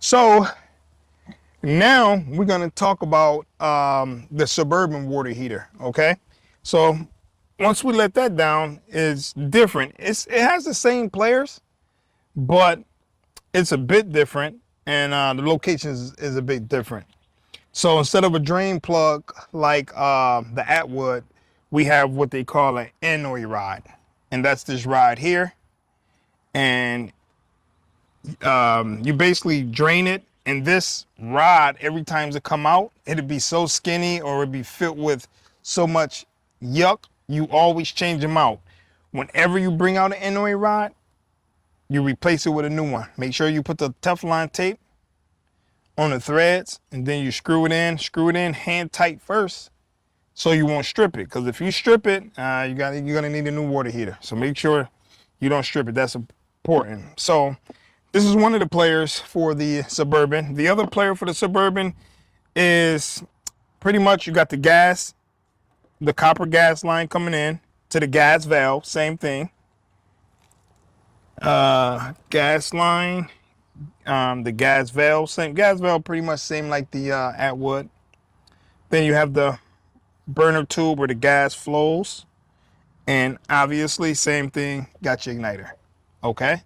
So now we're going to talk about the Suburban water heater. Okay. So once we let that down, it's different. It has the same players, but it's a bit different, and the location is a bit different. So instead of a drain plug like the Atwood, we have what they call an NOE rod, and that's this rod here. And you basically drain it, and this rod, every time it come out, it'd be so skinny or it'd be filled with so much yuck. You always change them out. Whenever you bring out an NOE rod, you replace it with a new one. Make sure you put the Teflon tape on the threads, and then you screw it in hand tight first, so you won't strip it. Because if you strip it, you're gonna need a new water heater. So make sure you don't strip it. That's important. So this is one of the players for the Suburban. The other player for the Suburban is pretty much you got the gas, the copper gas line coming in to the gas valve, same thing. Gas line, the gas valve, same gas valve, pretty much same like the Atwood. Then you have the burner tube where the gas flows, and obviously same thing, got your igniter. Okay,